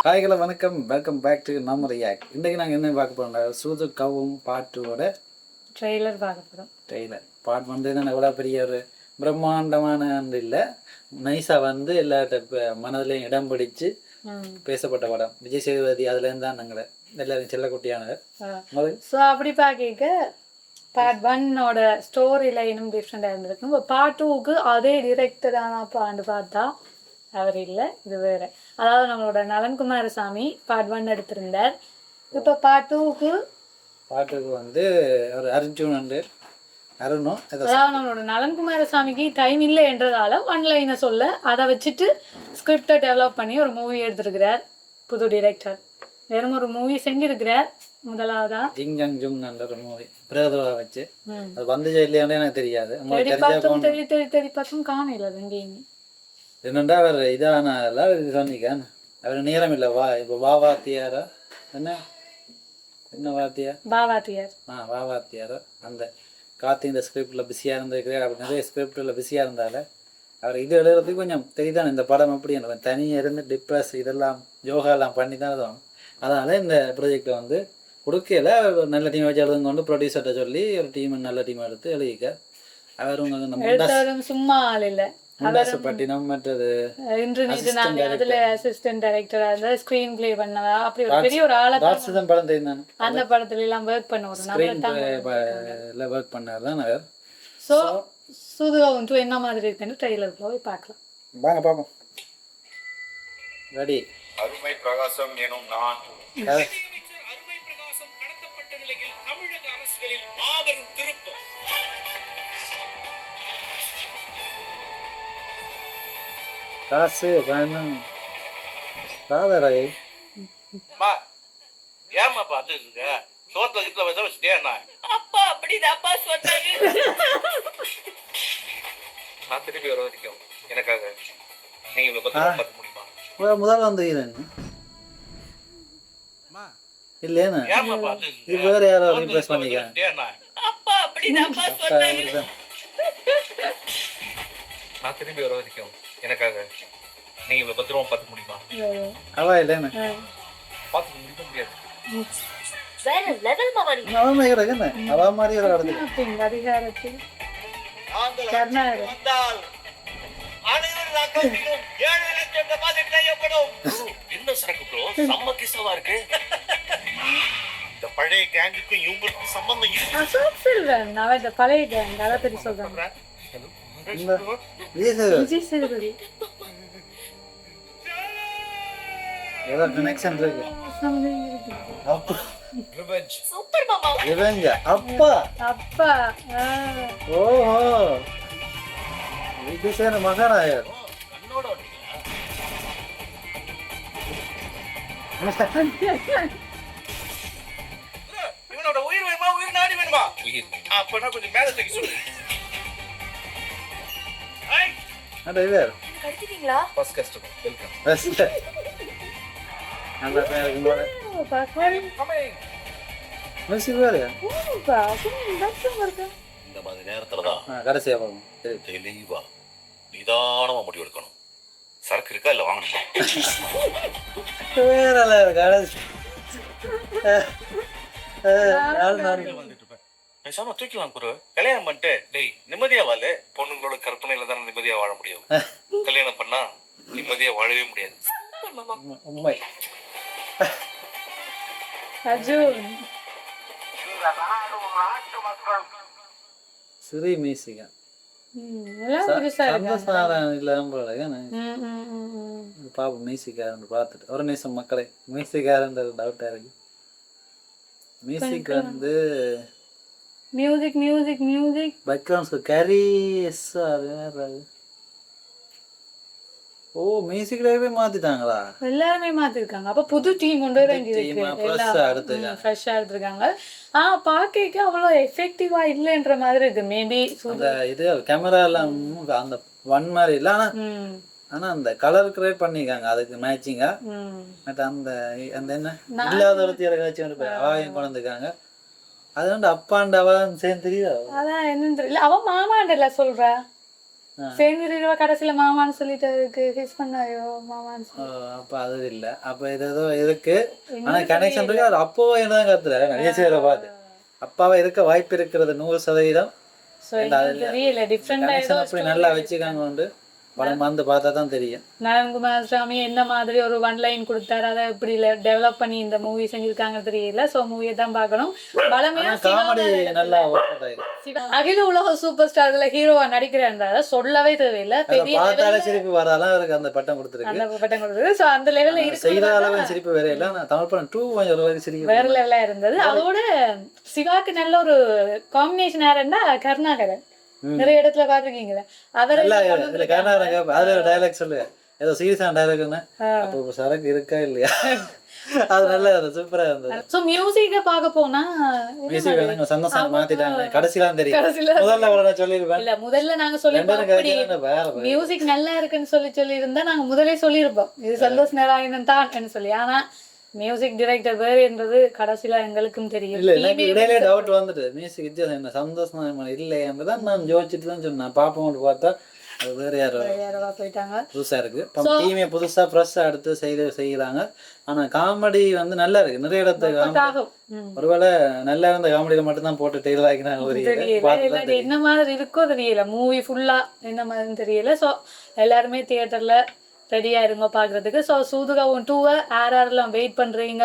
ஹாய்களை வணக்கம், welcome back to நம்ம react. இன்றைக்கு நாங்கள் என்ன பார்க்க போகிறோம், சூது கவும் பாட்டோட ட்ரெய்லர் பார்க்க போகிறோம். ட்ரெய்லர் பாட் வந்து என்ன எவ்வளோ பெரிய ஒரு பிரம்மாண்டமான இல்லை, நைஸாக வந்து எல்லார்ட்ட மனதிலையும் இடம் பிடிச்சு பேசப்பட்ட படம். விஜய் சேதுபதி அதுலேருந்து தான் நாங்கள் எல்லாரும் செல்லக்குட்டியானவர். ஸோ அப்படி பார்க்க பார்ட் 1ஓட ஸ்டோரி லைனும் டிஃப்ரெண்டாக இருந்திருக்கும். இப்போ பார்ட் 2க்கு அதே டிரெக்டரானாப்பான்னு பார்த்தா அவர் இல்லை, இது வேறு. அதாவது நம்மளோட நலன் குமாரசாமி பார்ட் 1 எடுத்திருந்தார். இப்போ பார்ட் 2க்கு வந்து ஒரு அர்ஜுன் வந்து அருணும். அதாவது நம்மளோட நலன் குமாரசாமிக்கு டைம் இல்லை என்றதால ஒன்லைனை சொல்ல அதை வச்சுட்டு ஸ்கிரிப்டை டெவலப் பண்ணி ஒரு மூவி எடுத்திருக்கிறார் புது டிரெக்டர். வெறும் ஒரு மூவி செஞ்சிருக்கிறார். முதலாவதா ஜிங் ஜங் ஜுங் ஒரு மூவி பிரதோவா வச்சு அது வந்து இல்லையானே எனக்கு தெரியாது. தேடி பார்த்தும் காணல எங்கேயுமே. என்னண்டா அவர் இதானல இது சொன்னிக்கான், அவர் நேரம் இல்லை. இப்போ வாவாத்தியாரா என்ன வாத்தியார் வாவாத்தியாரோ அந்த கார்த்தி இந்த ஸ்கிரிப்டில் பிஸியாக இருந்திருக்கிறார். அப்படி நிறைய ஸ்கிரிப்டில் பிஸியாக இருந்தால அவர் இது எழுதுறதுக்கு கொஞ்சம் தெரியுதான். இந்த படம் எப்படி தனியாக இருந்து டிப்ரெஸ் இதெல்லாம் யோகாலாம் பண்ணி தான் எழுதுவாங்க. அதனால் இந்த ப்ராஜெக்டை வந்து கொடுக்கல, நல்ல டீம் வச்சு எழுதுங்க கொண்டு ப்ரொடியூசர்கிட்ட சொல்லி ஒரு டீம் நல்ல டீம் எடுத்து எழுதிக்க. அவர் உங்களுக்கு சும்மா ஆள் இல்லை. பட்டினம் மற்றது அசிஸ்டன்ட் டைரக்டரா இருந்தா ஸ்கிரீன் பிளே பண்ணவா, அப்படி ஒரு பெரிய ஒரு ஆளா படம் தெரியும். அந்த படத்துல எல்லாம் ஒர்க் பண்ணுவாரு, ஒர்க் பண்ணார் தான் அவர். சோ சூதுகவும் 2 என்ன மாதிரி இருக்குன்னு ட்ரெய்லர் போய் பார்க்கலாம். வாங்க பாப்போம். ரெடி. அருமை பிரகாசம் எனும் நான் அருமை பிரகாசம் கடத்தப்பட்ட நிலையில் தமிழக அரசுகளில் மாபெரும் திருப்பம். காசு வேணும் காதராய் ஏமா பார்த்து இருக்க சோத்துல கிட்ட வச்ச வச்சுட்டேன். அப்பா அப்படிதான்ப்பா சொன்னாரு. நான் திருப்பி வர வரைக்கும் எனக்காக நீங்க இவ்வளவு பார்க்க முடியுமா? முதல்ல வந்து இல்லையா இது வேற யாரோ ரீப்ளேஸ் பண்ணிக்கிறேன். அப்பா அப்படிதான்ப்பா சொன்னாரு. நான் திரும்பி வர வரைக்கும் எனக்காக நீங்க இவ்வளவு பத்திரமா பார்த்துக்க முடியுமா? அவா இல்லைன்னு பார்த்துக்க முடியாது. வேற லெவல் மாவாடி. அவன் இருக்கிற அவா மாதிரி ஒரு இடத்துல அதிகாரத்தில் வந்தால் அனைவரும் அக்கௌண்ட்டிலும் 7 லட்சம் டெபாசிட் செய்யப்படும். என்ன சரக்கு ப்ரோ செம்ம கிசவா இருக்கு. இந்த பழைய கேங்குக்கும் இவங்களுக்கும் சம்பந்தம் இருக்கு. நான் இந்த பழைய கேங் அதை பற்றி சொல்றேன். விஜய் சேதுபதி ஏதோ கனெக்ஷன் இருக்கு. சூப்பர் மாமா. ரிவெஞ்ச் அப்பா ஓஹோ விஜய் சேன மகாராயர். இவனோட உயிர் வேணுமா உயிர் நாடி வேணுமா? உயிர். அப்பனா கொஞ்சம் மேல தூக்கி சொல்லு. டிரைவர் கடிச்சிட்டீங்களா? First customer welcome. ஃபர்ஸ்ட் அந்த பேருக்கு போற மியூசிக் வேற இந்த மாதிரி நேரத்துல தான் கடைசியா போகும். தெளிவா நிதானமா முடிவு எடுக்கணும். சரக்கு இருக்கா இல்ல வாங்கணுமா? வேற கடைசி பேசாம தூக்கலாம் குரு. கல்யாணம் பண்ணிட்டு டேய் நிம்மதியா வாழு. பொண்ணுங்களோட கற்பனையில தானே நிம்மதியா வாழ முடியும். கல்யாணம் பண்ணா நிம்மதியா வாழவே முடியாது. உண்மை. சிறி மியூசிக்கா பாப்போம். மியூசிக்காரன் பார்த்துட்டு ஒரு நிமிஷம் மக்களே, மியூசிக்காரன் டவுட்டா இருக்கு. மியூசிக் வந்து மியூசிக் பேக்ரவுண்ட்ஸ்க்கு கரி ஓ மியூசிக் டைவே மாத்திட்டாங்களா? எல்லாருமே மாத்திருக்காங்க. அப்ப புது டீம் கொண்டு வர ஃப்ரெஷ்ஷா எடுத்துருக்காங்க. பாக்க அவ்வளவு எஃபெக்டிவா இல்லைன்ற மாதிரி இருக்கு. மேபி இது கேமரா எல்லாம் அந்த ஒன் மாதிரி இல்ல, ஆனா அந்த கலர் கிரியேட் பண்ணிருக்காங்க அதுக்கு மேட்சிங்கா. அந்த அந்த என்ன இல்லாத ஒருத்தியரை காட்சி வந்து அவாயும் கொண்டு வந்துருக்காங்க. அது வந்து அப்பாண்ட அவன் சேர்ந்து தெரியுதா? அதான் என்னன்னு தெரியல. அவன் மாமாண்டல சொல்றா சேர்ந்துருவா கடைசியில மாமான்னு சொல்லிட்டு கிஸ் பண்ணாயோ மாமான்னு ஓ, அப்ப அது இல்ல. அப்ப இது ஏதோ இருக்கு. ஆனா கனெக்ஷன் இருக்கு. அவர் அப்போ என்னதான் கத்துறாரு நிறைய சேர பார்த்து. அப்பாவை இருக்க வாய்ப்பு இருக்கிறது 100%. தெரியல டிஃப்ரெண்டா கனெக்ஷன் அப்படி நல்லா வச்சுக்காங்க உண்டு. படம் வந்து பார்த்தா தான் தெரியும். நரன்குமார் சாமி என்ன மாதிரி ஒரு ஒன் லைன் கொடுத்தாரு, அதை எப்படி டெவலப் பண்ணி இந்த மூவி செஞ்சிருக்காங்க தெரியல. சோ மூவியை தான் பார்க்கணும். பலமையா காமெடி நல்லா ஒர்க் அவுட் ஆயிருக்கு. அகில உலக சூப்பர் ஸ்டார்ல ஹீரோவா நடிக்கிறேன் சொல்லவே தேவையில்லை. பெரிய பார்த்தாலே சிரிப்பு வராதான் அவருக்கு அந்த பட்டம் கொடுத்துருக்கு. அந்த பட்டம் கொடுத்தது. சோ அந்த லெவல்ல இருக்கு. செய்த அளவு சிரிப்பு வேற இல்ல. நான் தமிழ் படம் 2 கொஞ்சம் ஓரளவுக்கு சிரிப்பு வேற லெவலா இருந்தது. அதோட சிவாக்கு நல்ல ஒரு காம்பினேஷன் யாருன்னா கருணாகரன். நிறைய இடத்துல பாத்துருக்கீங்களா அவர் அதுல டைலாக் சொல்லு ஏதோ சீரியஸான டைலாக்னா அப்போ சரக்கு இருக்கா இல்லையா அது நல்லா இருந்தது சூப்பரா இருந்தது. சோ மியூசிக்க பாக்க போனா மியூசிக் சந்தோஷம் மாத்திட்டாங்க கடைசில தெரியும். முதல்ல நான் சொல்லிருப்பேன் இல்ல முதல்ல நாங்க சொல்லிருப்போம் மியூசிக் நல்லா இருக்குன்னு சொல்லி இருந்தா நாங்க முதலே சொல்லிருப்போம் இது சந்தோஷ் நாராயணன் தான் சொல்லி. ஆனா மியூசிக் டைரக்டர் வேறுன்றது கடைசியில எங்களுக்கும் தெரியும். இல்ல எனக்கு இடையிலே டவுட் வந்துட்டு மியூசிக் வித்தியாசம் என்ன சந்தோஷம் இல்லையன்றதான் நான் யோசிச்சுட்டு தான் சொன்னேன். பாப்போம் பார்த்தா அது வேற யாரோ போயிட்டாங்க. புதுசா இருக்கு. டீமே புதுசா ஃப்ரெஷ்ஷா எடுத்து செய்யறாங்க. ஆனா காமெடி வந்து நல்லா இருக்கு. நிறைய இடத்துக்கு ஒருவேளை நல்லா இருந்த காமெடியில மட்டும் தான் போட்டு டெய்லர் ஆகினாங்க. என்ன மாதிரி இருக்கோ தெரியல. மூவி ஃபுல்லா என்ன மாதிரி தெரியல. சோ எல்லாருமே தியேட்டர்ல ரெடியா இருங்க பாக்குறதுக்கு. ஸோ சூதுகாவும் 2 யாரெல்லாம் வெயிட் பண்றீங்க,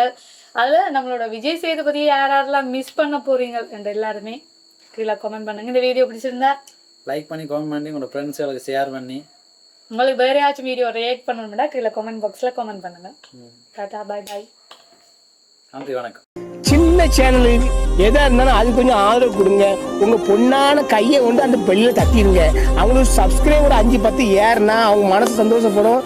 அதுல நம்மளோட விஜய் சேதுபதி யாரெல்லாம் மிஸ் பண்ண போறீங்க என்ற எல்லாருமே கீழே கமெண்ட் பண்ணுங்க. இந்த வீடியோ பிடிச்சிருந்தா லைக் பண்ணி கமெண்ட் பண்ணி உங்களோட ஃப்ரெண்ட்ஸ்களுக்கு ஷேர் பண்ணி உங்களுக்கு வேற ஏதாச்சும் வீடியோ ரியாக்ட் பண்ணணும்னா கீழே கமெண்ட் பாக்ஸ்ல கமெண்ட் பண்ணுங்க. Tata bye bye. நன்றி வணக்கம். சின்ன சேனல் எதா இருந்தாலும் அது கொஞ்சம் ஆதரவு கொடுங்க. உங்க பொண்ணான கையை கொண்டு அந்த பெல்லில் தட்டிடுங்க. அவங்களுக்கு சப்ஸ்கிரைபர் 5-10 ஏறுனா அவங்க மனசு சந்தோஷப்படும்.